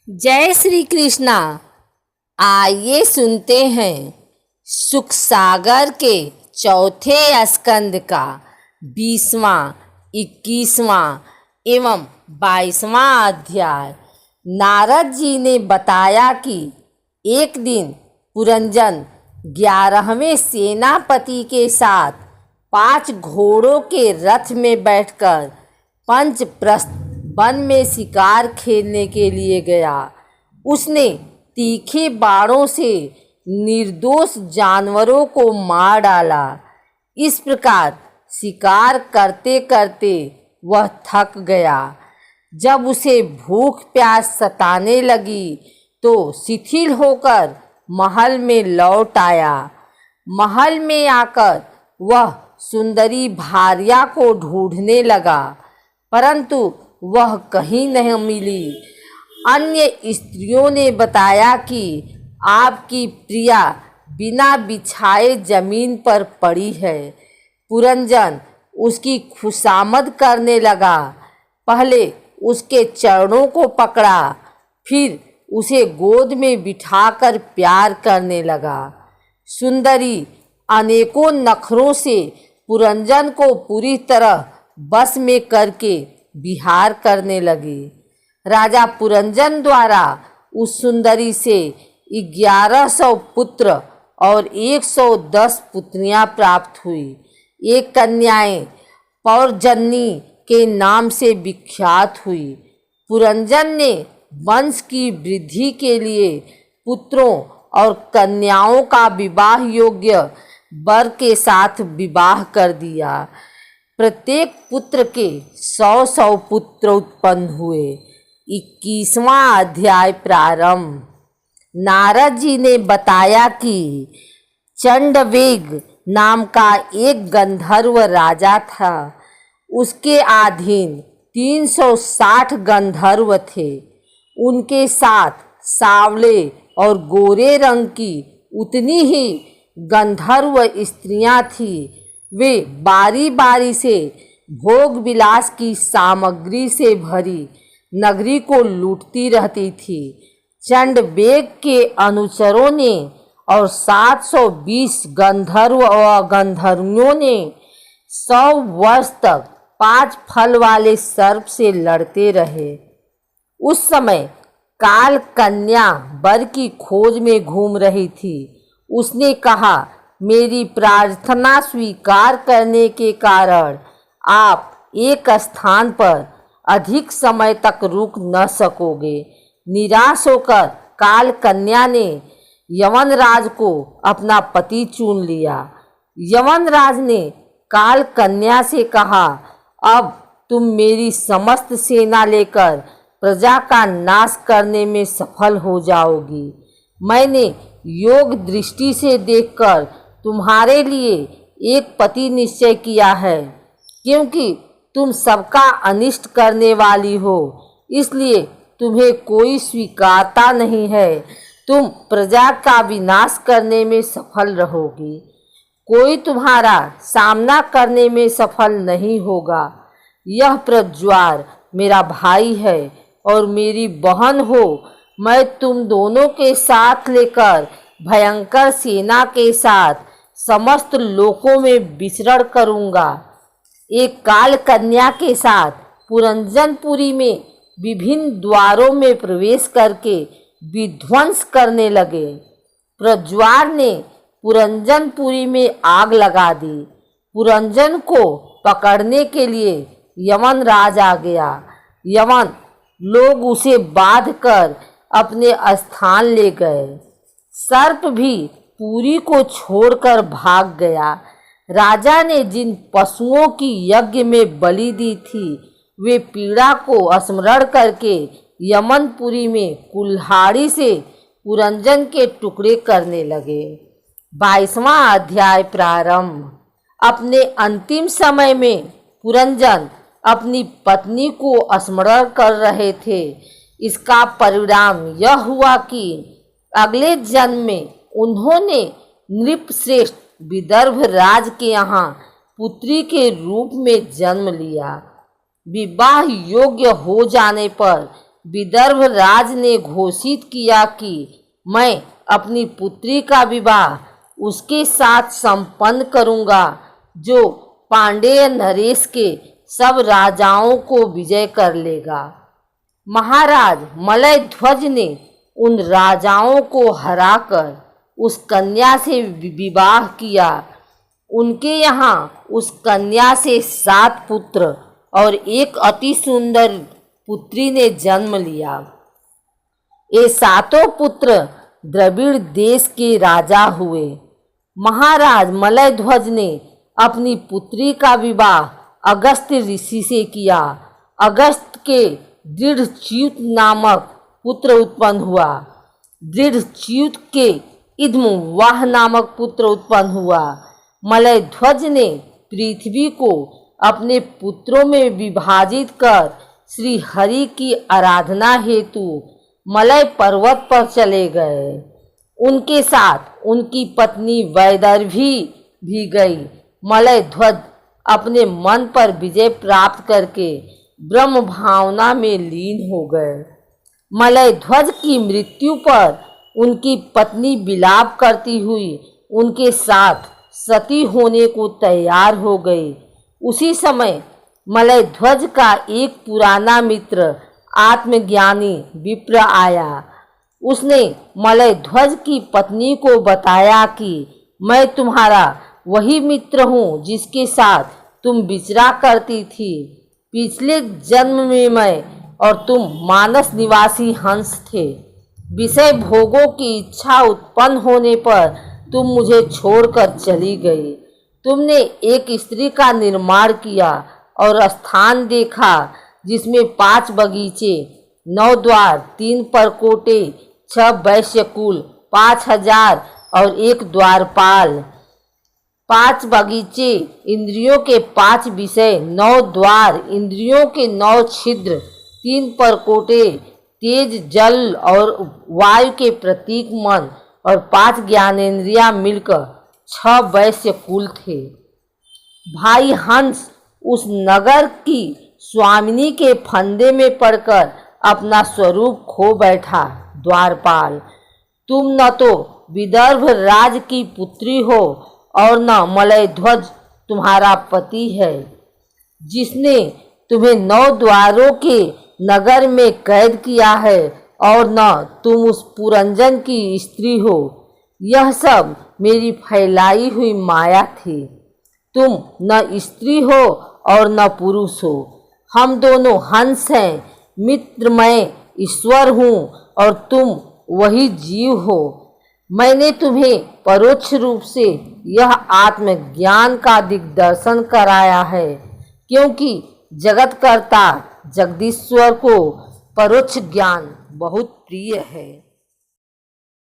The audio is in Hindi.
जय श्री कृष्णा। आइए सुनते हैं सुख सागर के चौथे स्कंद का 20वां, 21वां एवं 22वां अध्याय। नारद जी ने बताया कि एक दिन पुरंजन 11वें सेनापति के साथ 5 घोड़ों के रथ में बैठकर पंचप्रस्थ वन में शिकार खेलने के लिए गया। उसने तीखे बाणों से निर्दोष जानवरों को मार डाला। इस प्रकार शिकार करते करते वह थक गया। जब उसे भूख प्यास सताने लगी तो शिथिल होकर महल में लौट आया। महल में आकर वह सुंदरी भार्या को ढूंढने लगा, परंतु वह कहीं नहीं मिली। अन्य स्त्रियों ने बताया कि आपकी प्रिया बिना बिछाए जमीन पर पड़ी है। पुरंजन उसकी खुशामद करने लगा। पहले उसके चरणों को पकड़ा, फिर उसे गोद में बिठाकर प्यार करने लगा। सुंदरी अनेकों नखरों से पुरंजन को पूरी तरह बस में करके विहार करने लगी। राजा पुरंजन द्वारा उस सुंदरी से 1100 पुत्र और 110 पुत्रियां प्राप्त हुई। ये कन्याएं पौरजन्नी के नाम से विख्यात हुई। पुरंजन ने वंश की वृद्धि के लिए पुत्रों और कन्याओं का विवाह योग्य वर के साथ विवाह कर दिया। प्रत्येक पुत्र के 100 पुत्र उत्पन्न हुए। 21वां अध्याय प्रारंभ। नारद जी ने बताया कि चंडवेग नाम का एक गंधर्व राजा था। उसके अधीन 360 गंधर्व थे। उनके साथ सांवले और गोरे रंग की उतनी ही गंधर्व स्त्रियां थीं। वे बारी बारी से भोग विलास की सामग्री से भरी नगरी को लूटती रहती थी। चंडवेग के अनुचरों ने और 720 गंधर्व और गंधर्वियों ने 100 वर्ष तक 5 फल वाले सर्प से लड़ते रहे। उस समय काल कन्या वर की खोज में घूम रही थी। उसने कहा, मेरी प्रार्थना स्वीकार करने के कारण आप एक स्थान पर अधिक समय तक रुक न सकोगे। निराश होकर काल कन्या ने यमनराज को अपना पति चुन लिया। यमनराज ने काल कन्या से कहा, अब तुम मेरी समस्त सेना लेकर प्रजा का नाश करने में सफल हो जाओगी। मैंने योग दृष्टि से देखकर तुम्हारे लिए एक पति निश्चय किया है। क्योंकि तुम सबका अनिष्ट करने वाली हो, इसलिए तुम्हें कोई स्वीकारता नहीं है। तुम प्रजा का विनाश करने में सफल रहोगी। कोई तुम्हारा सामना करने में सफल नहीं होगा। यह प्रज्वार मेरा भाई है और मेरी बहन हो। मैं तुम दोनों के साथ लेकर भयंकर सेना के साथ समस्त लोकों में विचरण करूंगा। एक काल कन्या के साथ पुरंजनपुरी में विभिन्न द्वारों में प्रवेश करके विध्वंस करने लगे। प्रज्वार ने पुरंजनपुरी में आग लगा दी। पुरंजन को पकड़ने के लिए यमन राज आ गया। यमन लोग उसे बांध कर अपने स्थान ले गए। सर्प भी पुरी को छोड़कर भाग गया। राजा ने जिन पशुओं की यज्ञ में बलि दी थी, वे पीड़ा को स्मरण करके यमनपुरी में कुल्हाड़ी से पुरंजन के टुकड़े करने लगे। 22वां अध्याय प्रारंभ। अपने अंतिम समय में पुरंजन अपनी पत्नी को स्मरण कर रहे थे। इसका परिणाम यह हुआ कि अगले जन्म में उन्होंने नृपश्रेष्ठ विदर्भ राज के यहाँ पुत्री के रूप में जन्म लिया। विवाह योग्य हो जाने पर विदर्भ राज ने घोषित किया कि मैं अपनी पुत्री का विवाह उसके साथ संपन्न करूंगा जो पांडेय नरेश के सब राजाओं को विजय कर लेगा। महाराज मलय ध्वज ने उन राजाओं को हराकर उस कन्या से विवाह किया। उनके यहाँ उस कन्या से 7 पुत्र और एक अति सुंदर पुत्री ने जन्म लिया। ये 7 पुत्र द्रविड़ देश के राजा हुए। महाराज मलय ध्वज ने अपनी पुत्री का विवाह अगस्त ऋषि से किया। अगस्त के दृढ़च्युत नामक पुत्र उत्पन्न हुआ। दृढ़च्युत के इद्मवाह नामक पुत्र उत्पन्न हुआ। मलय ध्वज ने पृथ्वी को अपने पुत्रों में विभाजित कर श्री हरि की आराधना हेतु मलय पर्वत पर चले गए। उनके साथ उनकी पत्नी वैदर्भी भी गई। मलय ध्वज अपने मन पर विजय प्राप्त करके ब्रह्म भावना में लीन हो गए। मलय ध्वज की मृत्यु पर उनकी पत्नी विलाप करती हुई उनके साथ सती होने को तैयार हो गई। उसी समय मलय ध्वज का एक पुराना मित्र आत्मज्ञानी विप्र आया। उसने मलय ध्वज की पत्नी को बताया कि मैं तुम्हारा वही मित्र हूँ जिसके साथ तुम विचरा करती थी। पिछले जन्म में मैं और तुम मानस निवासी हंस थे। विषय भोगों की इच्छा उत्पन्न होने पर तुम मुझे छोड़कर चली गई। तुमने एक स्त्री का निर्माण किया और स्थान देखा जिसमें 5 बगीचे, 9 द्वार, 3 परकोटे, 6 वैश्यकुल, 5000 और 1 द्वारपाल। 5 बगीचे इंद्रियों के 5 विषय, 9 द्वार इंद्रियों के 9 छिद्र, 3 परकोटे तेज जल और वायु के प्रतीक मन और 5 ज्ञानेंद्रियां मिलकर 6 वैश्य कुल थे। भाई हंस उस नगर की स्वामिनी के फंदे में पड़कर अपना स्वरूप खो बैठा। द्वारपाल, तुम न तो विदर्भ राज की पुत्री हो और न मलय ध्वज तुम्हारा पति है जिसने तुम्हें 9 द्वारों के नगर में कैद किया है, और न तुम उस पुरंजन की स्त्री हो। यह सब मेरी फैलाई हुई माया थी। तुम न स्त्री हो और न पुरुष हो। हम दोनों हंस हैं। मित्र मैं ईश्वर हूँ और तुम वही जीव हो। मैंने तुम्हें परोक्ष रूप से यह आत्मज्ञान का दिग्दर्शन कराया है, क्योंकि जगतकर्ता जगदीश्वर को परोक्ष ज्ञान बहुत प्रिय है।